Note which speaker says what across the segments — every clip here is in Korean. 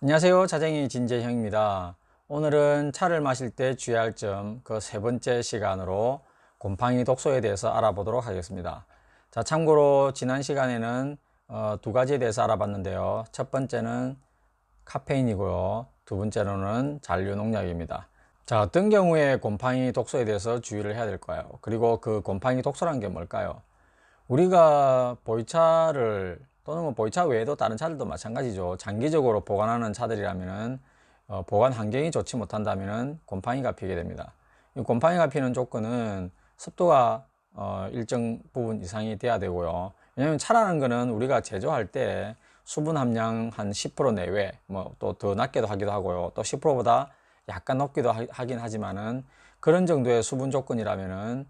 Speaker 1: 안녕하세요. 자쟁이 진재형입니다. 오늘은 차를 마실 때 주의할 점 그 세 번째 시간으로 곰팡이 독소에 대해서 알아보도록 하겠습니다. 자, 참고로 지난 시간에는 두 가지에 대해서 알아봤는데요. 첫 번째는 카페인이고요. 두 번째로는 잔류농약입니다. 자, 어떤 경우에 곰팡이 독소에 대해서 주의를 해야 될까요? 그리고 그 곰팡이 독소란 게 뭘까요? 우리가 보이차를 또는 뭐 보이차 외에도 다른 차들도 마찬가지죠. 장기적으로 보관하는 차들이라면은 보관 환경이 좋지 못한다면은 곰팡이가 피게 됩니다. 이 곰팡이가 피는 조건은 습도가 일정 부분 이상이 돼야 되고요. 왜냐하면 차라는 거는 우리가 제조할 때 수분 함량 한 10% 내외, 뭐 또 더 낮게도 하기도 하고요. 또 10%보다 약간 높기도 하긴 하지만은 그런 정도의 수분 조건이라면은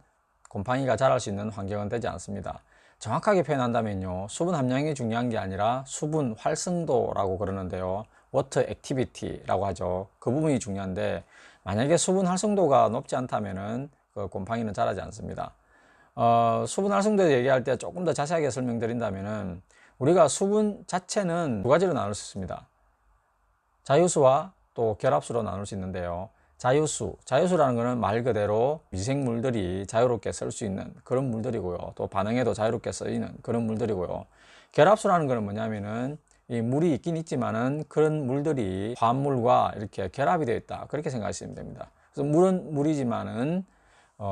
Speaker 1: 곰팡이가 자랄 수 있는 환경은 되지 않습니다. 정확하게 표현한다면요, 수분 함량이 중요한 게 아니라 수분 활성도라고 그러는데요, 워터 액티비티라고 하죠. 그 부분이 중요한데, 만약에 수분 활성도가 높지 않다면은 그 곰팡이는 자라지 않습니다. 수분 활성도 얘기할 때 조금 더 자세하게 설명드린다면은, 우리가 수분 자체는 두 가지로 나눌 수 있습니다. 자유수와 또 결합수로 나눌 수 있는데요. 자유수라는 것은 말 그대로 미생물들이 자유롭게 쓸 수 있는 그런 물들이고요. 또 반응에도 자유롭게 쓰이는 그런 물들이고요. 결합수라는 것은 뭐냐면은 이 물이 있긴 있지만은 그런 물들이 화합물과 이렇게 결합이 되어 있다. 그렇게 생각하시면 됩니다. 그래서 물은 물이지만은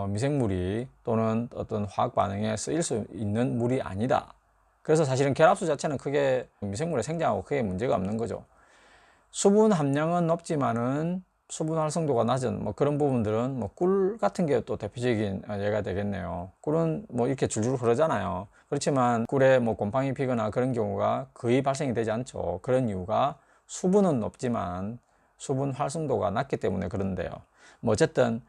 Speaker 1: 미생물이 또는 어떤 화학 반응에 쓰일 수 있는 물이 아니다. 그래서 사실은 결합수 자체는 크게 미생물의 생장하고 크게 문제가 없는 거죠. 수분 함량은 높지만은 수분 활성도가 낮은 뭐 그런 부분들은 뭐 꿀 같은 게 또 대표적인 예가 되겠네요. 꿀은 뭐 이렇게 줄줄 흐르잖아요. 그렇지만 꿀에 뭐 곰팡이 피거나 그런 경우가 거의 발생이 되지 않죠. 그런 이유가 수분은 높지만 수분 활성도가 낮기 때문에 그런데요. 뭐 어쨌든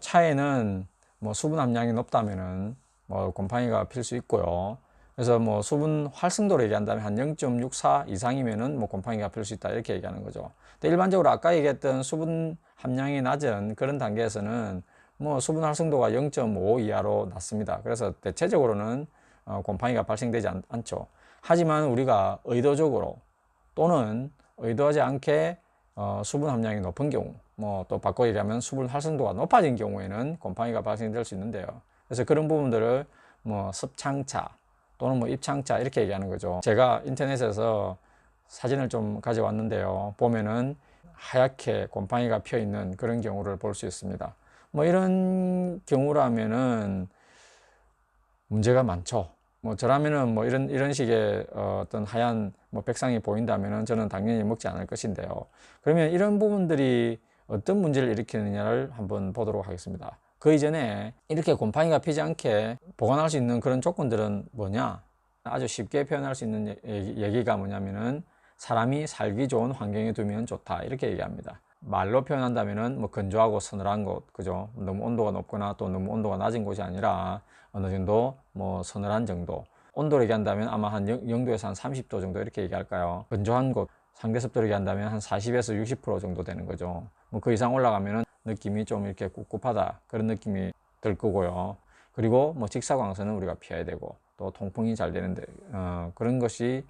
Speaker 1: 차에는 뭐 수분 함량이 높다면은 뭐 곰팡이가 필 수 있고요. 그래서 뭐 수분 활성도로 얘기한다면 한 0.64 이상이면은 뭐 곰팡이가 필 수 있다 이렇게 얘기하는 거죠. 근데 일반적으로 아까 얘기했던 수분 함량이 낮은 그런 단계에서는 뭐 수분 활성도가 0.5 이하로 낮습니다. 그래서 대체적으로는 곰팡이가 발생되지 않죠. 하지만 우리가 의도적으로 또는 의도하지 않게 수분 함량이 높은 경우, 뭐 또 바꿔 얘기하면 수분 활성도가 높아진 경우에는 곰팡이가 발생될 수 있는데요. 그래서 그런 부분들을 뭐 습창차 또는 뭐 입창차 이렇게 얘기하는 거죠. 제가 인터넷에서 사진을 좀 가져왔는데요. 보면은 하얗게 곰팡이가 피어 있는 그런 경우를 볼 수 있습니다. 뭐 이런 경우라면은 문제가 많죠. 뭐 저라면은 뭐 이런 식의 어떤 하얀 뭐 백상이 보인다면은 저는 당연히 먹지 않을 것인데요. 그러면 이런 부분들이 어떤 문제를 일으키느냐를 한번 보도록 하겠습니다. 그 이전에 이렇게 곰팡이가 피지 않게 보관할 수 있는 그런 조건들은 뭐냐? 아주 쉽게 표현할 수 있는 얘기가 뭐냐면은 사람이 살기 좋은 환경에 두면 좋다 이렇게 얘기합니다. 말로 표현한다면은 뭐 건조하고 서늘한 곳, 그죠? 너무 온도가 높거나 또 너무 온도가 낮은 곳이 아니라 어느 정도 뭐 서늘한 정도. 온도로 얘기한다면 아마 한 0도에서 한 30도 정도 이렇게 얘기할까요? 건조한 곳, 상대 습도로 얘기한다면 한 40에서 60% 정도 되는 거죠. 뭐 그 이상 올라가면은 느낌이 좀 이렇게 꿉꿉하다 그런 느낌이 들 거고요. 그리고 뭐 직사광선은 우리가 피해야 되고 또 통풍이 잘 되는데 그런 것이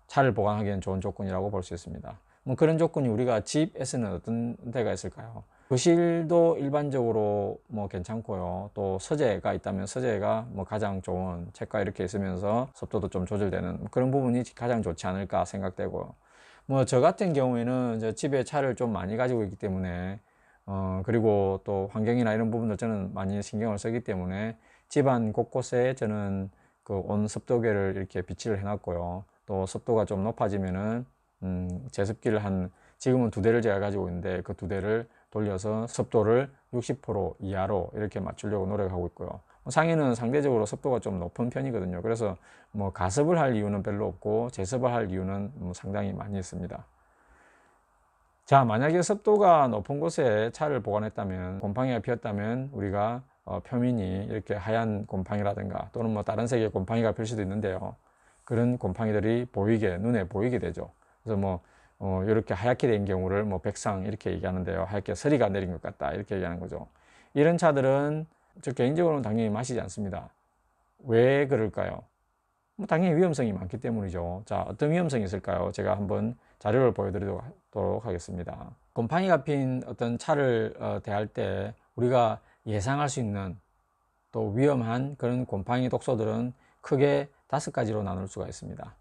Speaker 1: 차를 보관하기엔 좋은 조건이라고 볼 수 있습니다. 뭐 그런 조건이 우리가 집에서는 어떤 데가 있을까요? 거실도 일반적으로 뭐 괜찮고요. 또 서재가 있다면 서재가 뭐 가장 좋은 책가 이렇게 있으면서 습도도 좀 조절되는 그런 부분이 가장 좋지 않을까 생각되고요. 뭐 저 같은 경우에는 저 집에 차를 좀 많이 가지고 있기 때문에 그리고 또 환경이나 이런 부분들 저는 많이 신경을 쓰기 때문에 집안 곳곳에 저는 그 온습도계를 이렇게 비치를 해놨고요. 또 습도가 좀 높아지면은 제습기를 지금은 두 대를 제가 가지고 있는데 그 두 대를 돌려서 습도를 60% 이하로 이렇게 맞추려고 노력하고 있고요. 상해는 상대적으로 습도가 좀 높은 편이거든요. 그래서 뭐 가습을 할 이유는 별로 없고 제습을 할 이유는 상당히 많이 있습니다. 자, 만약에 습도가 높은 곳에 차를 보관했다면 곰팡이가 피었다면 우리가 표면이 이렇게 하얀 곰팡이라든가 또는 뭐 다른 색의 곰팡이가 필 수도 있는데요. 그런 곰팡이들이 눈에 보이게 되죠. 그래서 뭐 이렇게 하얗게 된 경우를 뭐 백상 이렇게 얘기하는데요. 하얗게 서리가 내린 것 같다 이렇게 얘기하는 거죠. 이런 차들은 저 개인적으로는 당연히 마시지 않습니다. 왜 그럴까요? 뭐 당연히 위험성이 많기 때문이죠. 자, 어떤 위험성이 있을까요? 제가 한번 자료를 보여드리도록 하겠습니다. 곰팡이가 핀 어떤 차를 대할 때 우리가 예상할 수 있는 또 위험한 그런 곰팡이 독소들은 크게 5가지로 나눌 수가 있습니다.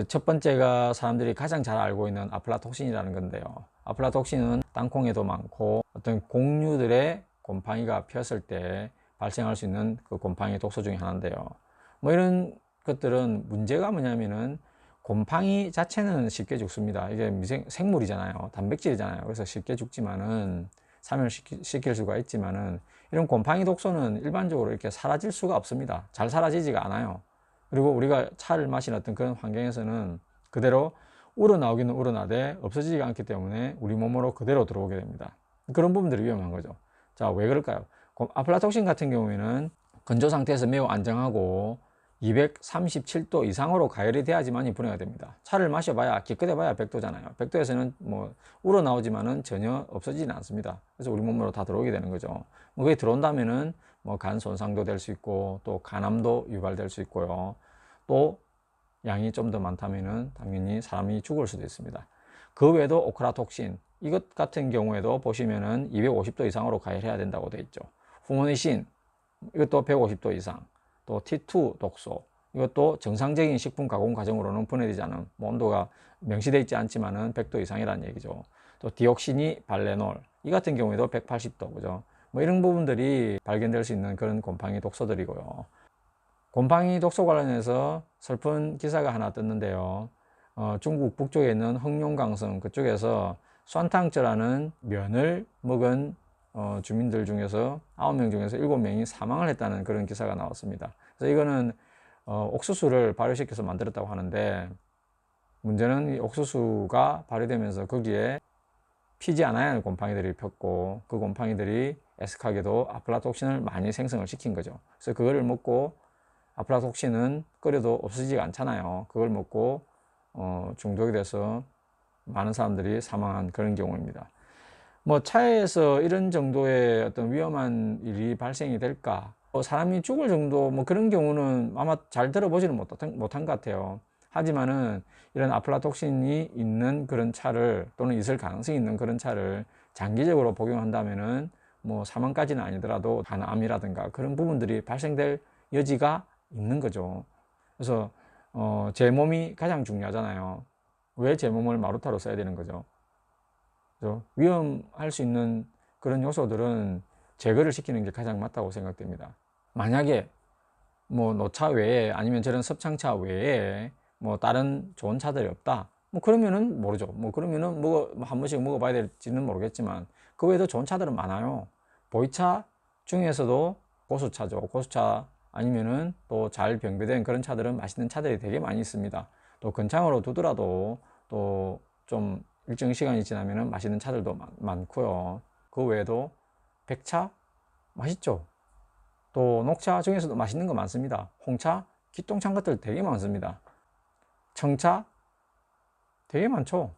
Speaker 1: 첫 번째가 사람들이 가장 잘 알고 있는 아플라톡신이라는 건데요. 아플라톡신은 땅콩에도 많고 어떤 곡류들의 곰팡이가 피었을 때 발생할 수 있는 그 곰팡이 독소 중에 하나인데요. 뭐 이런 것들은 문제가 뭐냐면은 곰팡이 자체는 쉽게 죽습니다. 이게 생물이잖아요. 단백질이잖아요. 그래서 쉽게 죽지만은 사멸시킬 수가 있지만은 이런 곰팡이 독소는 일반적으로 이렇게 사라질 수가 없습니다. 잘 사라지지가 않아요. 그리고 우리가 차를 마시는 어떤 그런 환경에서는 그대로 우러나오기는 우러나되 없어지지가 않기 때문에 우리 몸으로 그대로 들어오게 됩니다. 그런 부분들이 위험한 거죠. 자, 왜 그럴까요? 아플라톡신 같은 경우에는 건조 상태에서 매우 안정하고 237도 이상으로 가열이 돼야지만이 분해가 됩니다. 차를 마셔봐야 기껏해봐야 100도잖아요. 100도에서는 뭐 우러나오지만은 전혀 없어지지는 않습니다. 그래서 우리 몸으로 다 들어오게 되는 거죠. 뭐 그게 들어온다면은 뭐 간 손상도 될 수 있고 또 간암도 유발될 수 있고요. 또 양이 좀 더 많다면은 당연히 사람이 죽을 수도 있습니다. 그 외에도 오크라톡신 이것 같은 경우에도 보시면은 250도 이상으로 가열해야 된다고 되어 있죠. 후모니신 이것도 150도 이상, 또 T2 독소 이것도 정상적인 식품 가공 과정으로는 분해되지 않은 온도가 명시되어 있지 않지만은 100도 이상이라는 얘기죠. 또 디옥시니 발레놀 이 같은 경우에도 180도 그죠. 뭐 이런 부분들이 발견될 수 있는 그런 곰팡이 독소들이고요. 곰팡이 독소 관련해서 슬픈 기사가 하나 떴는데요. 중국 북쪽에 있는 흑룡강성 그쪽에서 쏨탕쩌라는 면을 먹은 주민들 중에서 9명 중에서 7명이 사망을 했다는 그런 기사가 나왔습니다. 그래서 이거는 옥수수를 발효시켜서 만들었다고 하는데 문제는 이 옥수수가 발효되면서 거기에 피지 않아야 하는 곰팡이들이 폈고 그 곰팡이들이 애석하게도 아플라톡신을 많이 생성을 시킨 거죠. 그래서 그거를 먹고 아플라톡신은 끓여도 없어지지가 않잖아요. 그걸 먹고 중독이 돼서 많은 사람들이 사망한 그런 경우입니다. 뭐 차에서 이런 정도의 어떤 위험한 일이 발생이 될까? 사람이 죽을 정도 뭐 그런 경우는 아마 잘 들어보지는 못한 것 같아요. 하지만은 이런 아플라톡신이 있는 그런 차를 또는 있을 가능성이 있는 그런 차를 장기적으로 복용한다면은 뭐 사망까지는 아니더라도 간암이라든가 그런 부분들이 발생될 여지가 있는 거죠. 그래서 제 몸이 가장 중요하잖아요. 왜 제 몸을 마루타로 써야 되는 거죠? 그죠? 위험할 수 있는 그런 요소들은 제거를 시키는 게 가장 맞다고 생각됩니다. 만약에 뭐 노차 외에 아니면 저런 섭창차 외에 뭐 다른 좋은 차들이 없다. 뭐 그러면은 모르죠. 뭐 그러면은 뭐 한 번씩 먹어봐야 될지는 모르겠지만 그 외에도 좋은 차들은 많아요. 보이차 중에서도 고수차죠. 고수차 아니면은 또 잘 병배된 그런 차들은 맛있는 차들이 되게 많이 있습니다. 또 건창으로 두더라도 또 좀 일정 시간이 지나면은 맛있는 차들도 많고요. 그 외에도 백차 맛있죠. 또 녹차 중에서도 맛있는 거 많습니다. 홍차, 기똥찬 것들 되게 많습니다. 청차 되게 많죠.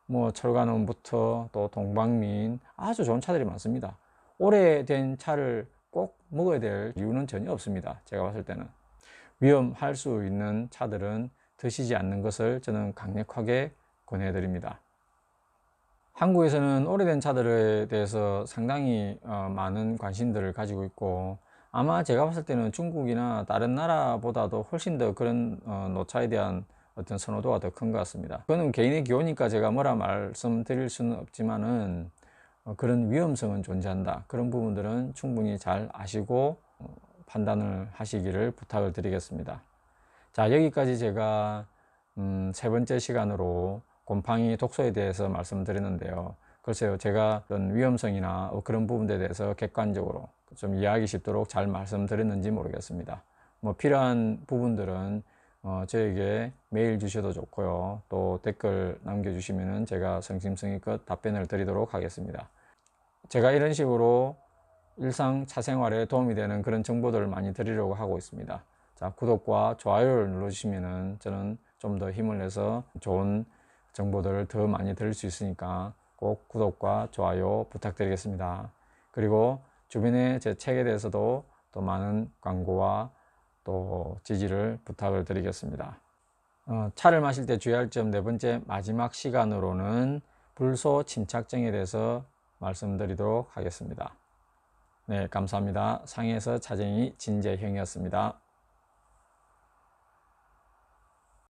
Speaker 1: 뭐 철간음부터 또 동방민 아주 좋은 차들이 많습니다. 오래된 차를 꼭 먹어야 될 이유는 전혀 없습니다. 제가 봤을 때는 위험할 수 있는 차들은 드시지 않는 것을 저는 강력하게 권해드립니다. 한국에서는 오래된 차들에 대해서 상당히 많은 관심들을 가지고 있고 아마 제가 봤을 때는 중국이나 다른 나라보다도 훨씬 더 그런 노차에 대한 어떤 선호도가 더 큰 것 같습니다. 그거는 개인의 기호니까 제가 뭐라 말씀드릴 수는 없지만은 그런 위험성은 존재한다. 그런 부분들은 충분히 잘 아시고 판단을 하시기를 부탁을 드리겠습니다. 자, 여기까지 제가 3번째 시간으로 곰팡이 독소에 대해서 말씀드렸는데요. 글쎄요, 제가 그런 위험성이나 그런 부분에 대해서 객관적으로 좀 이해하기 쉽도록 잘 말씀드렸는지 모르겠습니다. 뭐 필요한 부분들은 저에게 메일 주셔도 좋고요. 또 댓글 남겨주시면 제가 성심성의껏 답변을 드리도록 하겠습니다. 제가 이런 식으로 일상 차생활에 도움이 되는 그런 정보들을 많이 드리려고 하고 있습니다. 자, 구독과 좋아요를 눌러주시면 저는 좀 더 힘을 내서 좋은 정보들을 더 많이 드릴 수 있으니까 꼭 구독과 좋아요 부탁드리겠습니다. 그리고 주변에 제 책에 대해서도 더 많은 광고와 또 지지를 부탁을 드리겠습니다. 차를 마실 때 주의할 점 네 번째 마지막 시간으로는 불소 침착증에 대해서 말씀드리도록 하겠습니다. 네, 감사합니다. 상해에서 차쟁이 진재형이었습니다.